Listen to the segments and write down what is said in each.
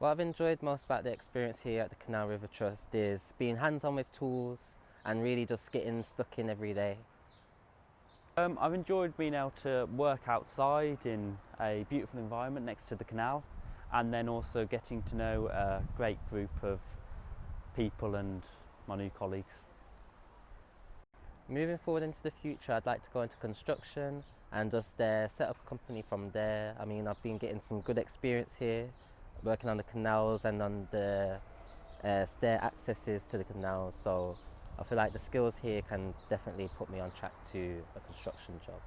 What I've enjoyed most about the experience here at the Canal River Trust is being hands-on with tools and really just getting stuck in every day. I've enjoyed being able to work outside in a beautiful environment next to the canal, and then also getting to know a great group of people and my new colleagues. Moving forward into the future, I'd like to go into construction and just set up a company from there. I mean, I've been getting some good experience here, working on the canals and on the stair accesses to the canals, so I feel like the skills here can definitely put me on track to a construction job.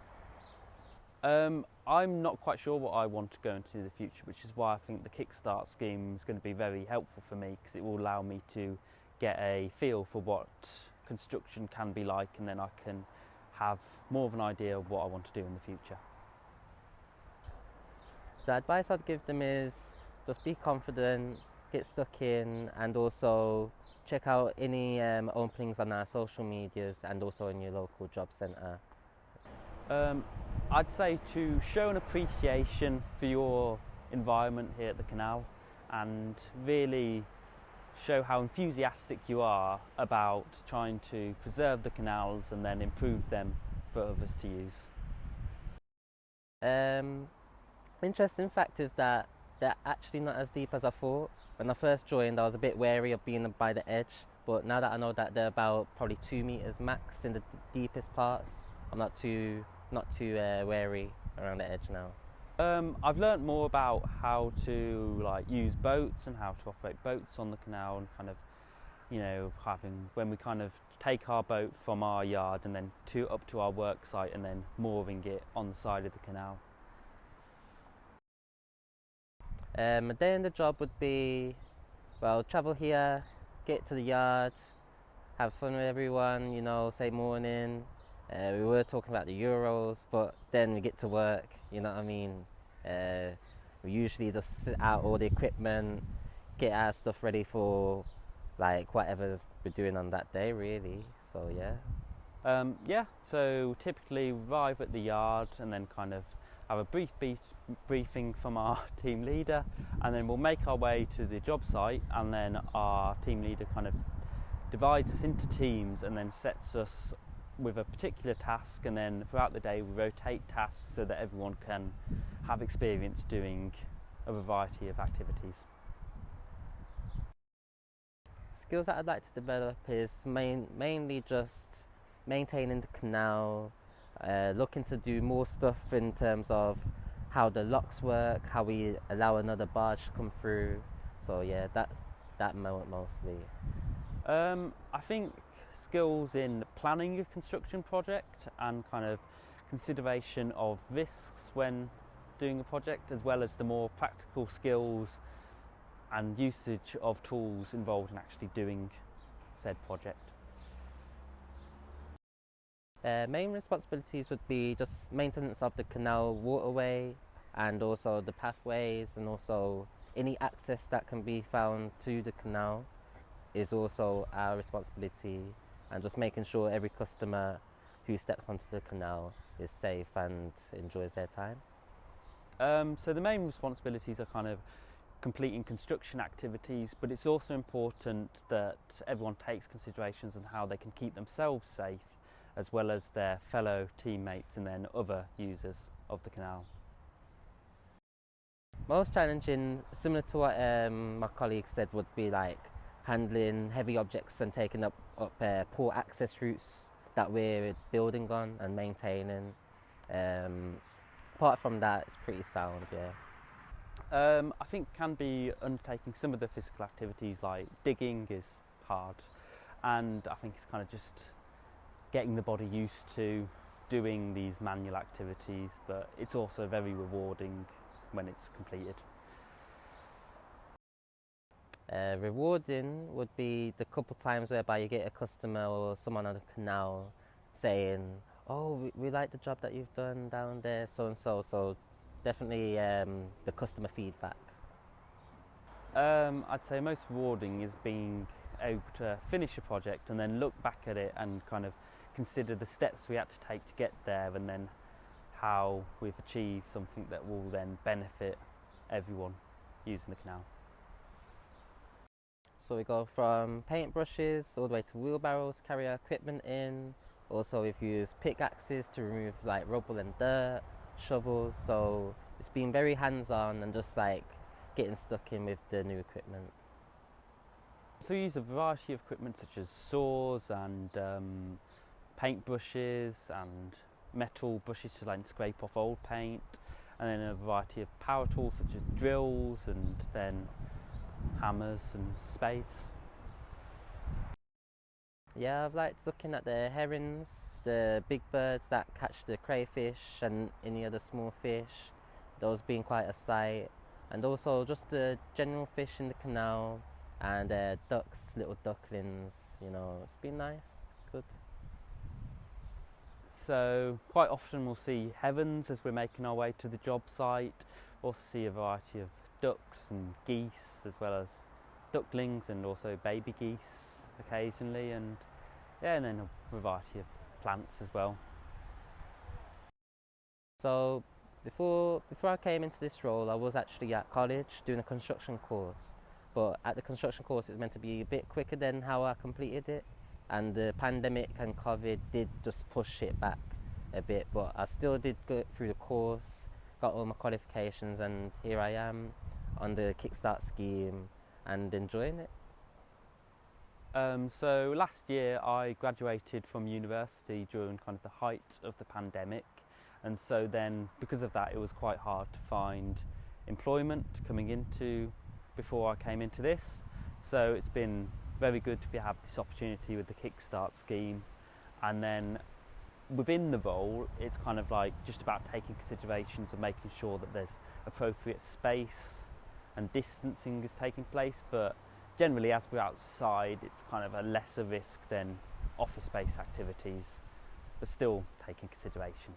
I'm not quite sure what I want to go into in the future, which is why I think the Kickstart scheme is going to be very helpful for me, because it will allow me to get a feel for what construction can be like, and then I can have more of an idea of what I want to do in the future. The advice I'd give them is just be confident, get stuck in, and also check out any openings on our social medias and also in your local job centre. I'd say to show an appreciation for your environment here at the canal, and really show how enthusiastic you are about trying to preserve the canals and then improve them for others to use. Interesting fact is that they're actually not as deep as I thought. When I first joined, I was a bit wary of being by the edge, but now that I know that they're about probably 2 meters max in the deepest parts, I'm not too wary around the edge now. I've learnt more about how to use boats and how to operate boats on the canal, and kind of, when we kind of take our boat from our yard and then up to our work site and then mooring it on the side of the canal. A day in the job would be, well, travel here, get to the yard, have fun with everyone, say morning. We were talking about the Euros, but then we get to work, you know what I mean? We usually just sit out all the equipment, get our stuff ready for whatever we're doing on that day, really. So yeah. So typically arrive at the yard and then kind of have a brief briefing from our team leader, and then we'll make our way to the job site, and then our team leader kind of divides us into teams and then sets us with a particular task, and then throughout the day we rotate tasks so that everyone can have experience doing a variety of activities. Skills that I'd like to develop is mainly just maintaining the canal, looking to do more stuff in terms of how the locks work, how we allow another barge to come through. So yeah, that mostly. I think skills in planning a construction project and kind of consideration of risks when doing a project, as well as the more practical skills and usage of tools involved in actually doing said project. Main responsibilities would be just maintenance of the canal waterway and also the pathways, and also any access that can be found to the canal is also our responsibility, and just making sure every customer who steps onto the canal is safe and enjoys their time. So the main responsibilities are kind of completing construction activities, but it's also important that everyone takes considerations on how they can keep themselves safe, as well as their fellow teammates and then other users of the canal. Most challenging, similar to what my colleague said, would be handling heavy objects and taking up poor access routes that we're building on and maintaining. Apart from that, it's pretty sound, yeah. I think can be undertaking some of the physical activities like digging is hard, and I think it's kind of just getting the body used to doing these manual activities, but it's also very rewarding when it's completed. Rewarding would be the couple times whereby you get a customer or someone on the canal saying, "Oh, we like the job that you've done down there, so and so." So definitely the customer feedback. I'd say most rewarding is being able to finish a project and then look back at it and kind of consider the steps we had to take to get there, and then how we've achieved something that will then benefit everyone using the canal. So we go from paintbrushes all the way to wheelbarrows, carry our equipment in. Also, we've used pickaxes to remove like rubble and dirt, shovels. So it's been very hands-on and just like getting stuck in with the new equipment. So we use a variety of equipment such as saws and paintbrushes and metal brushes to like scrape off old paint, and then a variety of power tools such as drills and then hammers and spades. Yeah, I've liked looking at the herons, the big birds that catch the crayfish and any other small fish. Those being quite a sight, and also just the general fish in the canal and ducks, little ducklings. You know, it's been nice, good. So quite often we'll see herons as we're making our way to the job site. Also see a variety of ducks and geese, as well as ducklings and also baby geese occasionally, and yeah, and then a variety of plants as well. So before I came into this role, I was actually at college doing a construction course. But at the construction course, it's meant to be a bit quicker than how I completed it, and the pandemic and COVID did just push it back a bit. But I still did go through the course, got all my qualifications, and here I am on the Kickstart scheme and enjoying it. So last year I graduated from university during kind of the height of the pandemic, and so then because of that it was quite hard to find employment coming into before I came into this. So it's been very good to have this opportunity with the Kickstart scheme, and then within the role it's kind of like just about taking considerations of making sure that there's appropriate space and distancing is taking place, but generally as we're outside it's kind of a lesser risk than office space activities, but still taking consideration.